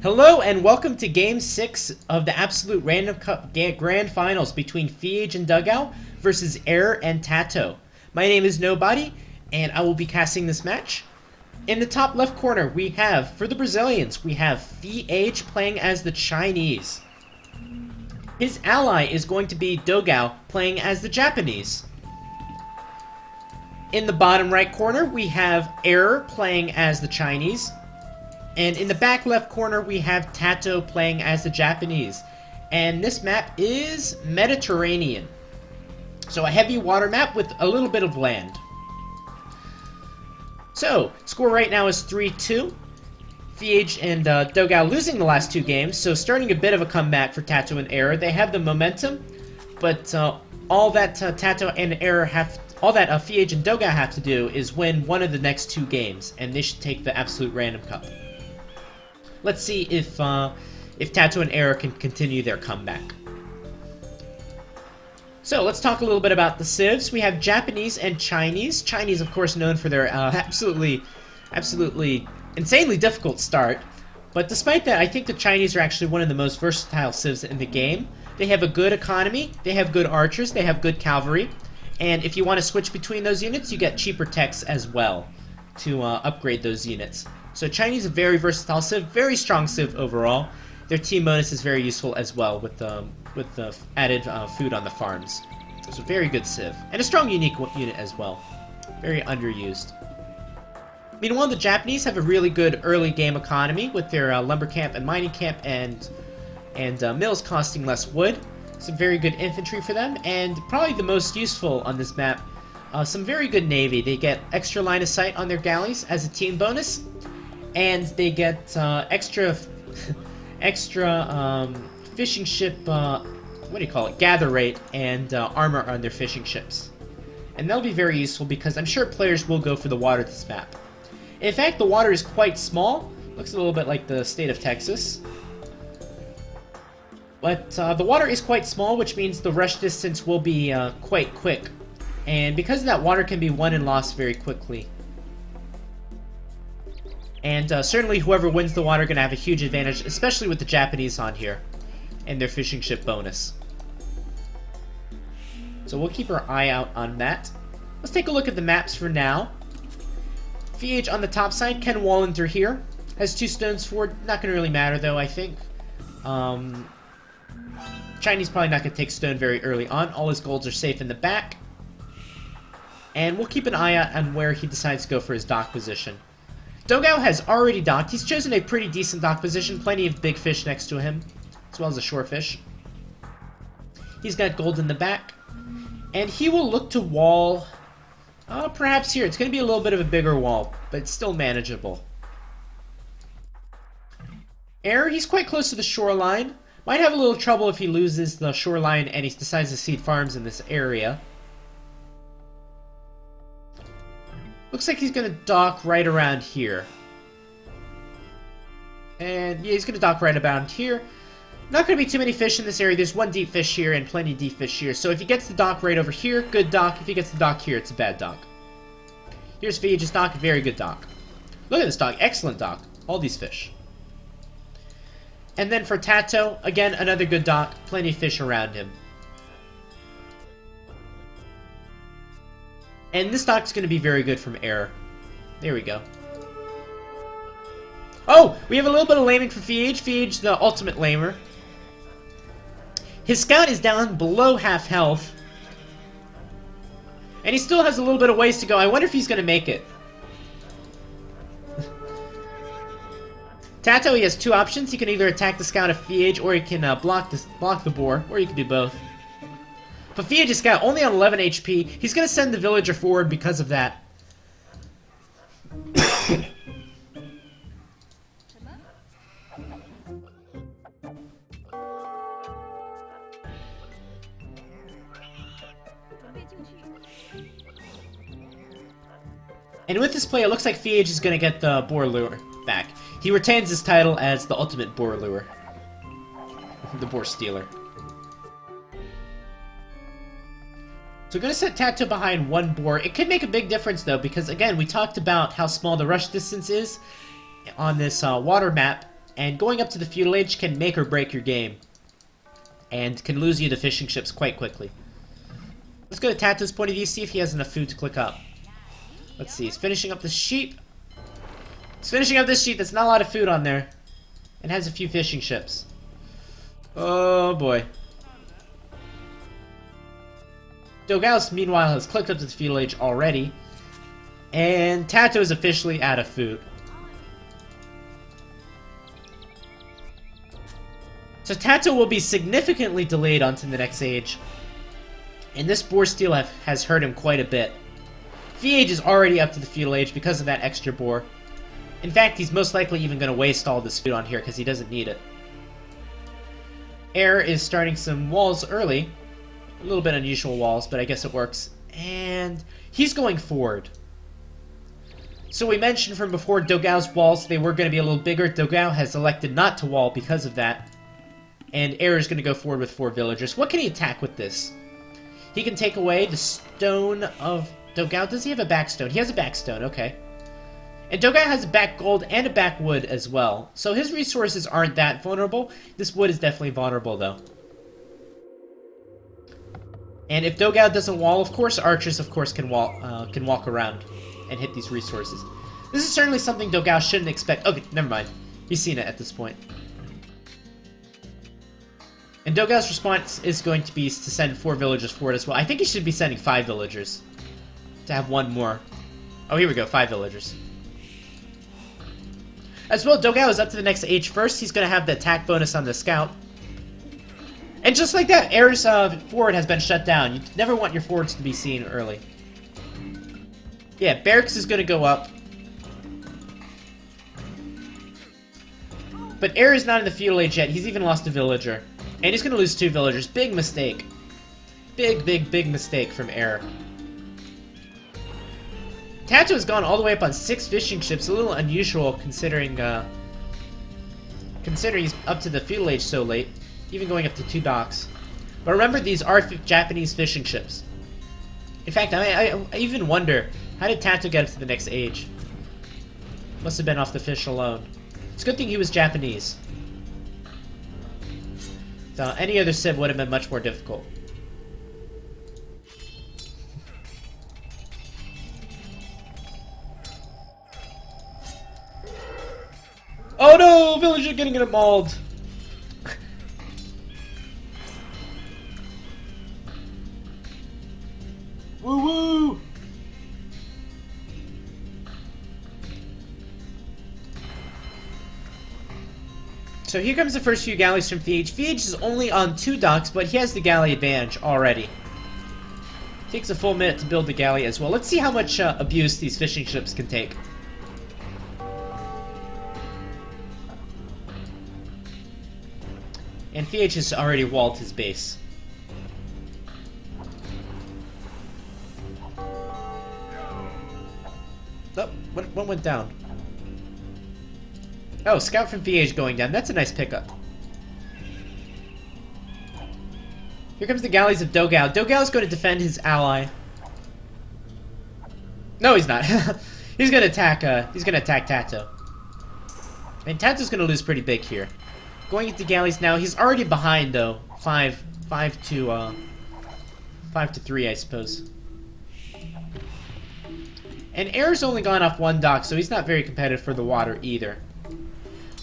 Hello and welcome to Game 6 of the Absolute Random Cup Grand Finals between FeAge and Dogao versus Error and TaToH. My name is Nobody, and I will be casting this match. In the top left corner, we have, for the Brazilians, we have FeAge playing as the Chinese. His ally is going to be Dogao playing as the Japanese. In the bottom right corner, we have Error playing as the Chinese. And in the back left corner, we have TaToH playing as the Japanese. And this map is Mediterranean. So a heavy water map with a little bit of land. So, score right now is 3-2. FeAge and Dogao losing the last two games, so starting a bit of a comeback for TaToH and Error. They have the momentum, but all that TaToH and Error FeAge and Dogao have to do is win one of the next two games, and they should take the Absolute Random Cup. Let's see if TaToH and Error can continue their comeback. So let's talk a little bit about the civs. We have Japanese and Chinese. Chinese, of course, known for their absolutely insanely difficult start. But despite that, I think the Chinese are actually one of the most versatile civs in the game. They have a good economy, they have good archers, they have good cavalry. And if you want to switch between those units, you get cheaper techs as well to upgrade those units. So Chinese is a very versatile civ, very strong civ overall. Their team bonus is very useful as well with the added food on the farms. So it's a very good civ. And a strong unique unit as well. Very underused. Meanwhile, the Japanese have a really good early game economy with their lumber camp and mining camp and mills costing less wood. Some very good infantry for them, and probably the most useful on this map, some very good navy. They get extra line of sight on their galleys as a team bonus, and they get extra fishing ship, gather rate and armor on their fishing ships. And that'll be very useful because I'm sure players will go for the water this map. In fact, the water is quite small. Looks a little bit like the state of Texas. But the water is quite small, which means the rush distance will be quite quick. And because of that, water can be won and lost very quickly. And certainly whoever wins the water are going to have a huge advantage, especially with the Japanese on here and their fishing ship bonus. So we'll keep our eye out on that. Let's take a look at the maps for now. FeAge on the top side, Ken Wallander here. Has 2 stones forward, not going to really matter though, I think. Chinese probably not going to take stone very early on. All his golds are safe in the back. And we'll keep an eye out on where he decides to go for his dock position. Dogao has already docked. He's chosen a pretty decent dock position. Plenty of big fish next to him, as well as a shore fish. He's got gold in the back. And he will look to wall, perhaps here. It's going to be a little bit of a bigger wall, but it's still manageable. Error, he's quite close to the shoreline. Might have a little trouble if he loses the shoreline and he decides to seed farms in this area. Looks like he's going to dock right around here. And yeah, he's going to dock right around here. Not going to be too many fish in this area. There's one deep fish here and plenty of deep fish here. So if he gets the dock right over here, good dock. If he gets the dock here, it's a bad dock. Here's FeAge's dock, very good dock. Look at this dock, excellent dock. All these fish. And then for TaToH, again, another good dock. Plenty of fish around him. And this dock's going to be very good from Error. There we go. Oh! We have a little bit of laming for FeAge. FeAge, the ultimate lamer. His scout is down below half health. And he still has a little bit of ways to go. I wonder if he's going to make it. TaToH, he has 2 options. He can either attack the scout of FeAge, or he can block the boar, or he can do both. But FeAge's scout only on 11 HP. He's going to send the villager forward because of that. And with this play, it looks like FeAge is going to get the boar lure back. He retains his title as the ultimate boar lure. The boar stealer. So we're going to set TaToH behind 1 boar. It could make a big difference though, because again, we talked about how small the rush distance is on this water map. And going up to the feudal age can make or break your game. And can lose you to fishing ships quite quickly. Let's go to TaToH's point of view, see if he has enough food to click up. Let's see, he's finishing up the sheep. He's finishing up this sheep, there's not a lot of food on there. And has a few fishing ships. Oh boy. Dogao, meanwhile, has clicked up to the feudal age already. And TaToH is officially out of food. So TaToH will be significantly delayed onto the next age. And this boar steal has hurt him quite a bit. FeAge is already up to the feudal age because of that extra boar. In fact, he's most likely even going to waste all this food on here because he doesn't need it. Air is starting some walls early. A little bit unusual walls, but I guess it works. And he's going forward. So we mentioned from before Dogao's walls, they were going to be a little bigger. Dogao has elected not to wall because of that. And Air is going to go forward with 4 villagers. What can he attack with this? He can take away the stone of Dogao. Does he have a backstone? He has a backstone, okay. And Dogao has a back gold and a back wood as well. So his resources aren't that vulnerable. This wood is definitely vulnerable, though. And if Dogao doesn't wall, of course, archers, of course, can walk around and hit these resources. This is certainly something Dogao shouldn't expect. Okay, never mind. He's seen it at this point. And Dogao's response is going to be to send 4 villagers forward as well. I think he should be sending 5 villagers to have 1 more. Oh, here we go, 5 villagers. As well, Dogao is up to the next age first. He's going to have the attack bonus on the scout. And just like that, Air's forward has been shut down. You never want your forwards to be seen early. Yeah, barracks is going to go up. But Air is not in the feudal age yet. He's even lost a villager. And he's going to lose 2 villagers. Big mistake. Big mistake from Air. TaToH has gone all the way up on 6 fishing ships. A little unusual considering he's up to the feudal age so late. Even going up to 2 docks. But remember, these are Japanese fishing ships. In fact, I even wonder, how did TaToH get up to the next age? Must have been off the fish alone. It's a good thing he was Japanese. So any other Civ would have been much more difficult. Oh no! Villager getting mauled! Woo woo! So here comes the first few galleys from FeAge. FeAge is only on 2 docks, but he has the galley advantage already. Takes a full minute to build the galley as well. Let's see how much abuse these fishing ships can take. And FeAge has already walled his base. Oh, what went down? Oh, scout from FeAge going down. That's a nice pickup. Here comes the galleys of Dogao. Dogao's going to defend his ally. No, he's not. He's going to attack TaToH. And TaToH's going to lose pretty big here. Going into galleys now. He's already behind though. 5 to 3, I suppose. And Air's only gone off 1 dock, so he's not very competitive for the water either.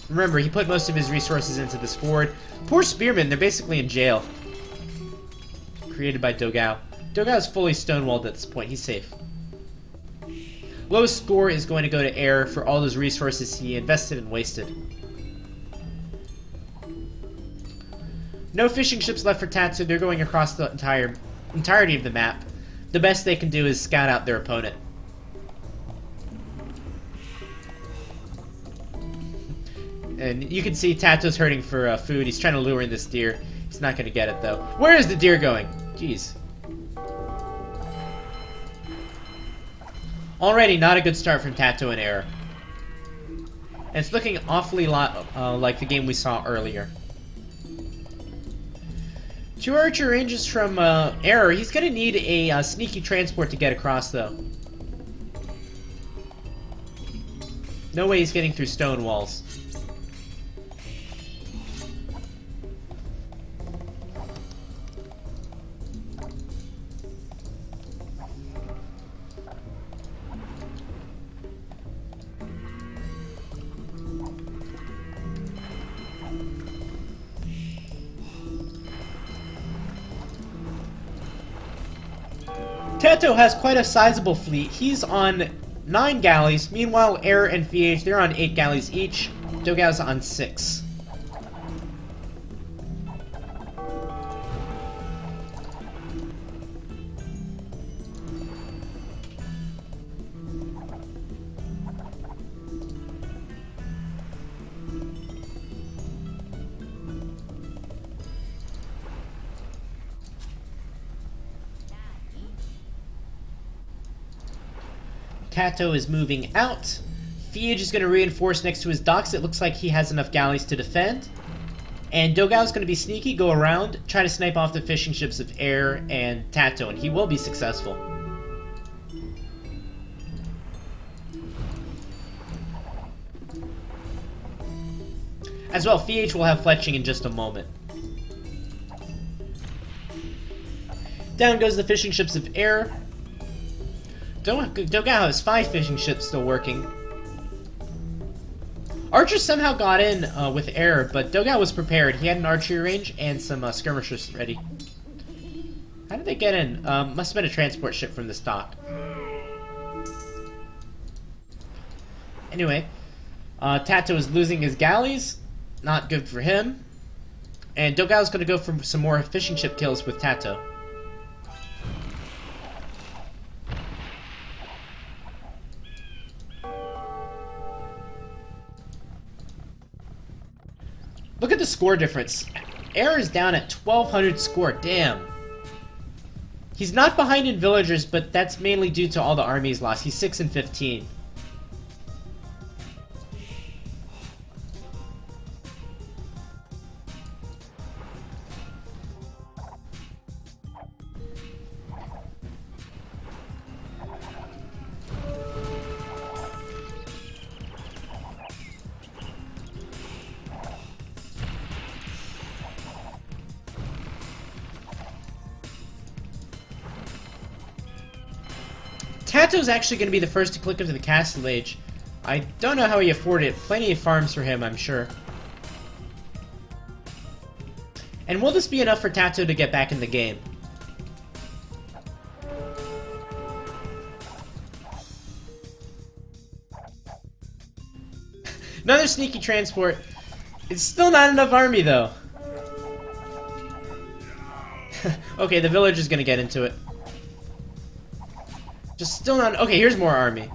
Remember, he put most of his resources into this forward. Poor spearmen, they're basically in jail. Created by Dogao. Dogao is fully stonewalled at this point. He's safe. Lowest score is going to go to Air for all those resources he invested and wasted. No fishing ships left for TaToH. They're going across the entirety of the map. The best they can do is scout out their opponent. And you can see TaToH's hurting for food. He's trying to lure in this deer. He's not going to get it, though. Where is the deer going? Jeez. Already not a good start from TaToH and Air. And it's looking awfully like the game we saw earlier. 2 archer ranges from Air. He's going to need a sneaky transport to get across, though. No way he's getting through stone walls. TaToH has quite a sizable fleet. He's on 9 galleys. Meanwhile, Air and FeAge, they're on 8 galleys each. Dogao's on 6. TaToH is moving out. FeAge is going to reinforce next to his docks. It looks like he has enough galleys to defend. And Dogao is going to be sneaky, go around, try to snipe off the fishing ships of Air and TaToH, and he will be successful. As well, FeAge will have fletching in just a moment. Down goes the fishing ships of Air. Dogao has 5 fishing ships still working. Archers somehow got in with Air, but Dogao was prepared. He had an archery range and some skirmishers ready. How did they get in? Must have been a transport ship from this dock. Anyway, TaToH is losing his galleys. Not good for him. And Dogao's going to go for some more fishing ship kills with TaToH. Look at the score difference. Air is down at 1200 score. Damn. He's not behind in villagers, but that's mainly due to all the armies lost. He's 6 and 15. TaToH's actually going to be the first to click into the castle age. I don't know how he afforded it. Plenty of farms for him, I'm sure. And will this be enough for TaToH to get back in the game? Another sneaky transport. It's still not enough army, though. Okay, the village is going to get into it. Just still not... Okay, here's more army.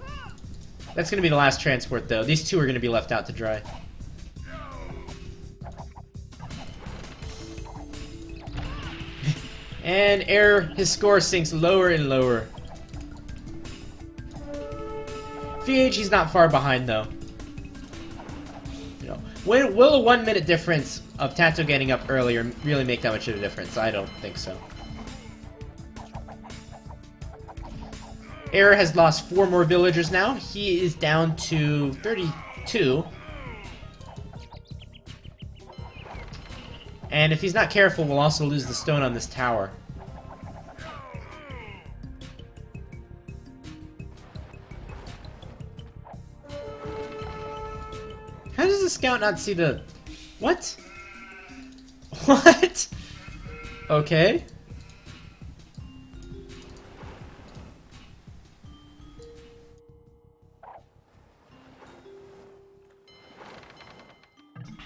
That's going to be the last transport, though. These two are going to be left out to dry. And Air, his score sinks lower and lower. FeAge, he's not far behind, though. You know, will a 1 minute difference of TaToH getting up earlier really make that much of a difference? I don't think so. Air has lost 4 more villagers now. He is down to 32. And if he's not careful, we'll also lose the stone on this tower. How does the scout not see the... What? What? Okay.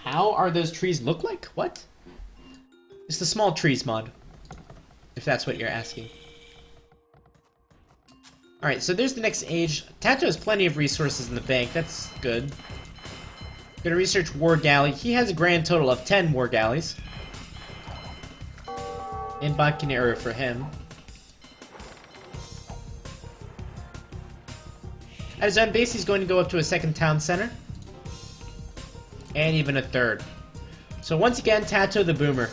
How are those trees look like? What? It's the small trees mod, if that's what you're asking. Alright, so there's the next age. TaToH has plenty of resources in the bank. That's good. Gonna research War Galley. He has a grand total of 10 War Galleys. Embarcadero for him. At his own base, he's going to go up to a second town center. And even a third. So once again, TaToH the Boomer.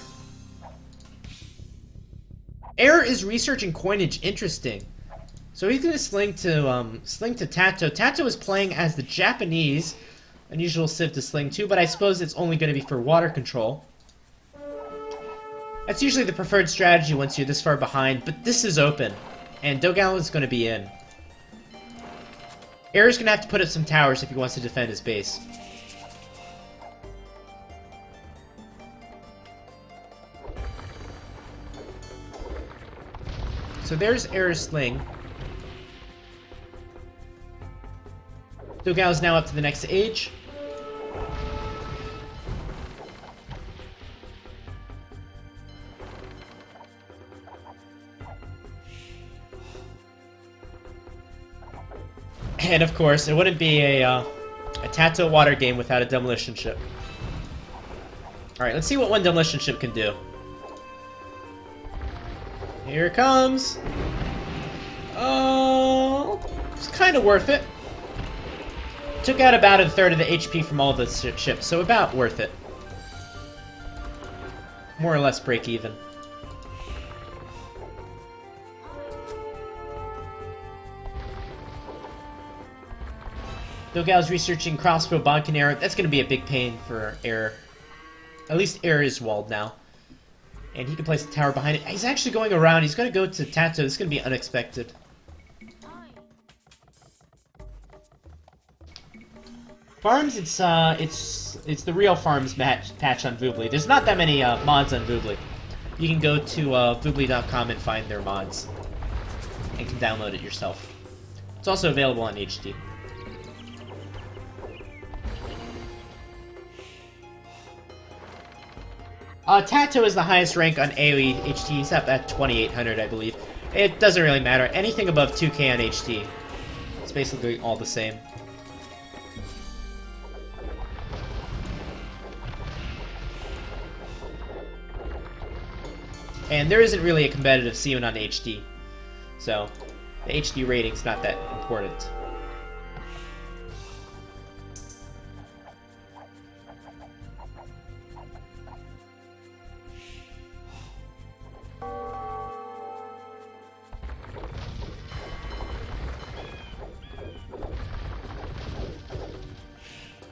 Air is researching coinage. Interesting. So he's going to sling to TaToH. TaToH is playing as the Japanese. Unusual civ to sling to, but I suppose it's only going to be for water control. That's usually the preferred strategy once you're this far behind, but this is open. And Dogao is going to be in. Air is going to have to put up some towers if he wants to defend his base. So So there's Air's sling. Dogao's now up to the next age. And of course, it wouldn't be a TaToH water game without a demolition ship. Alright, let's see what one demolition ship can do. Here it comes! Oh, it's kind of worth it. Took out about a third of the HP from all the ships, so about worth it. More or less break even. Dogao's researching crossbow, bonkin arrow. That's going to be a big pain for Air. At least Air is walled now. And he can place a tower behind it. He's actually going around. He's going to go to TaToH. This is going to be unexpected. Farms, it's the real farms patch on Voobly. There's not that many mods on Voobly. You can go to voobly.com and find their mods. And can download it yourself. It's also available on HD. TaToH is the highest rank on AoE HT. He's up at 2800, I believe. It doesn't really matter. Anything above 2k on HT. It's basically all the same. And there isn't really a competitive scene on HD. So, the HD rating's not that important.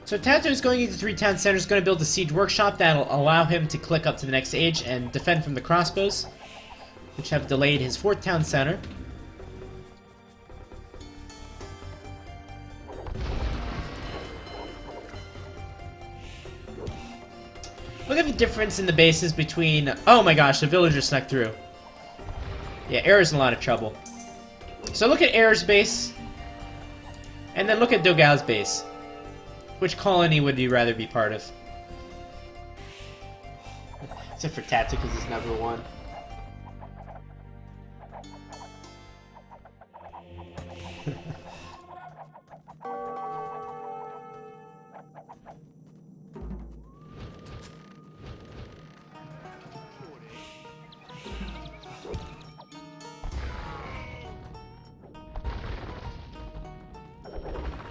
So TaToH is going into 3 town centers, going to build a siege workshop that'll allow him to click up to the next age and defend from the crossbows, which have delayed his 4th town center. Look at the difference in the bases between... Oh my gosh, the villager snuck through. Yeah, Air's in a lot of trouble. So look at Air's base, and then look at Dogao's base. Which colony would you rather be part of? Except for TaToH, because he's number 1.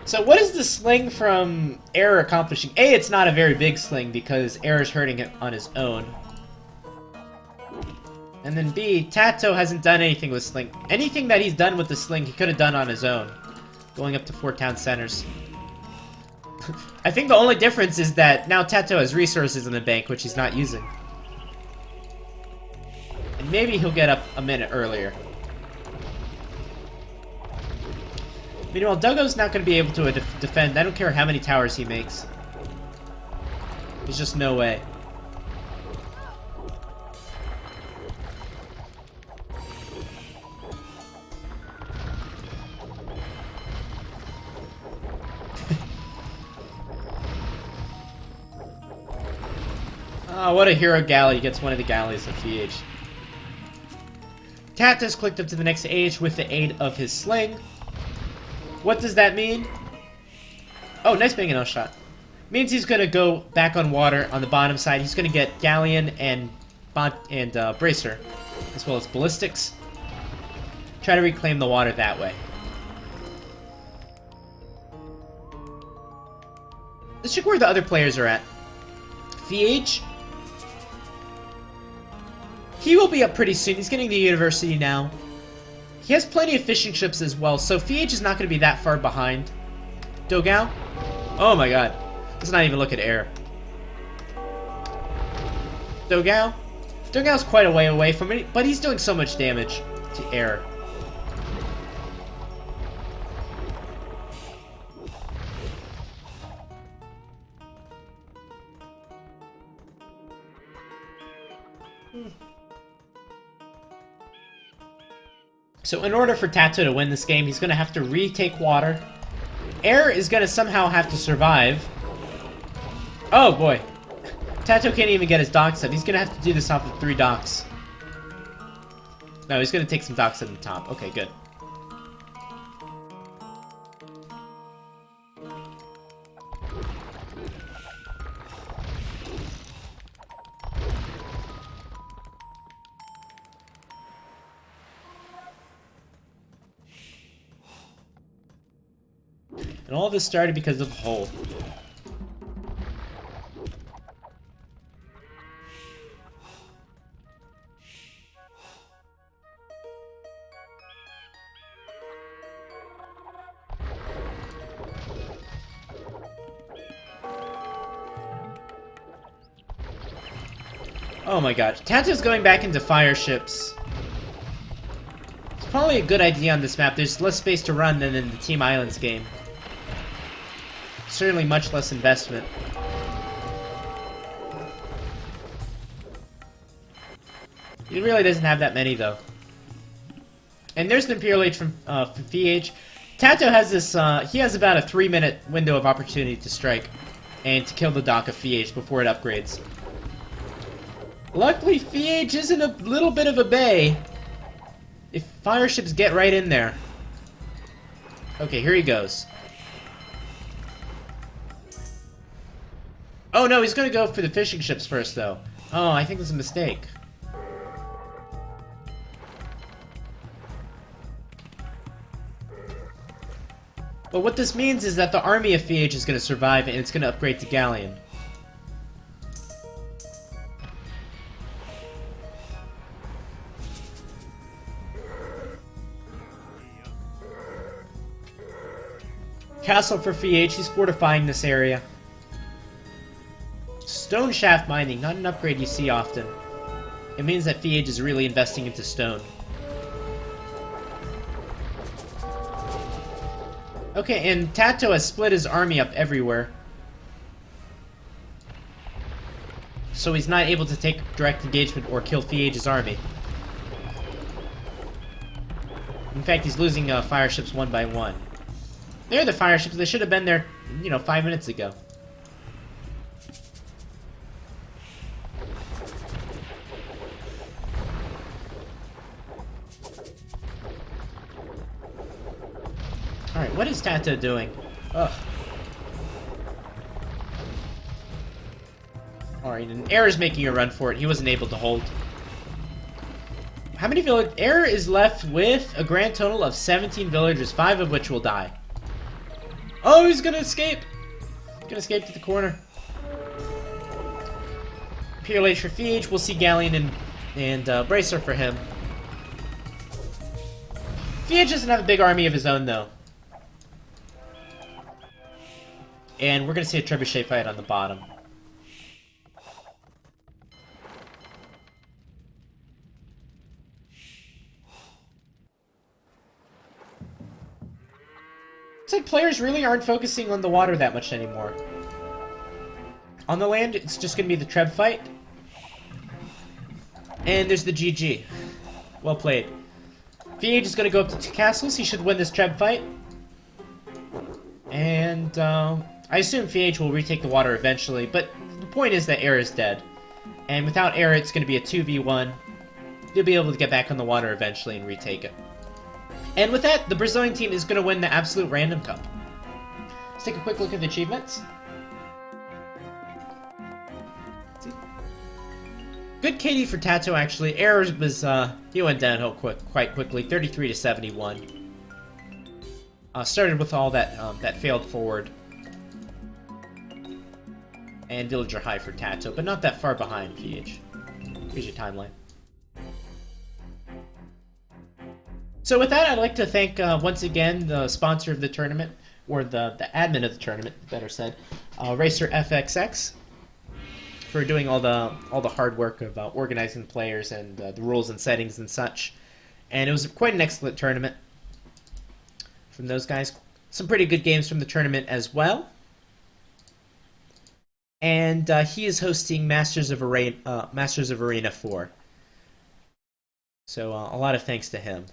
So what is the sling from Air accomplishing? A, it's not a very big sling because Air is hurting it on his own. And then B, TaToH hasn't done anything with sling. Anything that he's done with the sling, he could have done on his own. Going up to 4 town centers. I think the only difference is that now TaToH has resources in the bank, which he's not using. And maybe he'll get up a minute earlier. Meanwhile, Dogao's not going to be able to defend. I don't care how many towers he makes. There's just no way. Oh, what a hero galley. He gets one of the galleys of FeAge. TaToH's clicked up to the next age with the aid of his sling. What does that mean? Oh, nice bang and out shot. Means he's gonna go back on water on the bottom side. He's gonna get Galleon and Bracer, as well as Ballistics. Try to reclaim the water that way. Let's check where the other players are at. FeAge. He will be up pretty soon. He's getting to university now. He has plenty of fishing ships as well, so FeAge is not going to be that far behind. Dogao? Oh my god. Let's not even look at Air. Dogao? Dogao's quite a way away from it, but he's doing so much damage to Air. So in order for TaToH to win this game, he's going to have to retake water. Air is going to somehow have to survive. Oh boy. TaToH can't even get his docks up. He's going to have to do this off of 3 docks. No, he's going to take some docks at the top. Okay, good. And all of this started because of a hole. Oh my gosh. TaToH's going back into fire ships. It's probably a good idea on this map. There's less space to run than in the Team Islands game. Certainly much less investment. He really doesn't have that many, though. And there's the Imperial Age from FeAge. TaToH has this, he has about a 3-minute window of opportunity to strike and to kill the dock of FeAge before it upgrades. Luckily, FeAge is in a little bit of a bay. If fire ships get right in there. Okay, here he goes. Oh no, he's gonna go for the fishing ships first, though. Oh, I think that's a mistake. But what this means is that the army of FeAge is gonna survive, and it's gonna upgrade to Galleon. Castle for FeAge, he's fortifying this area. Stone shaft mining, not an upgrade you see often. It means that FeAge is really investing into stone. Okay, and TaToH has split his army up everywhere. So he's not able to take direct engagement or kill FeAge's army. In fact, he's losing fire ships one by one. They're the fire ships. They should have been there, 5 minutes ago. Alright, what is TaToH doing? Ugh. Alright, and Air is making a run for it. He wasn't able to hold. How many villagers? Air is left with a grand total of 17 villagers, 5 of which will die. Oh, he's gonna escape! He's gonna escape to the corner. Imperial Age for FeAge. We'll see Galleon and Bracer for him. FeAge doesn't have a big army of his own, though. And we're gonna see a trebuchet fight on the bottom. It's like players really aren't focusing on the water that much anymore. On the land, it's just gonna be the Treb fight. And there's the GG. Well played. FeAge is gonna go up to 2 castles. He should win this Treb fight. And, I assume FeAge will retake the water eventually, but the point is that Air is dead. And without Air, it's gonna be a 2v1. You'll be able to get back on the water eventually and retake it. And with that, the Brazilian team is going to win the Absolute Random Cup. Let's take a quick look at the achievements. Good KD for TaToH, actually. Air was, he went downhill quite quickly, 33 to 71. Started with all that, that failed forward. And villager high for TaToH, but not that far behind FeAge. Here's your timeline. So with that, I'd like to thank, once again, the sponsor of the tournament, or the admin of the tournament, better said, Racer FXX, for doing all the hard work of organizing players and the rules and settings and such. And it was quite an excellent tournament from those guys. Some pretty good games from the tournament as well. And he is hosting Masters of Arena 4. So a lot of thanks to him.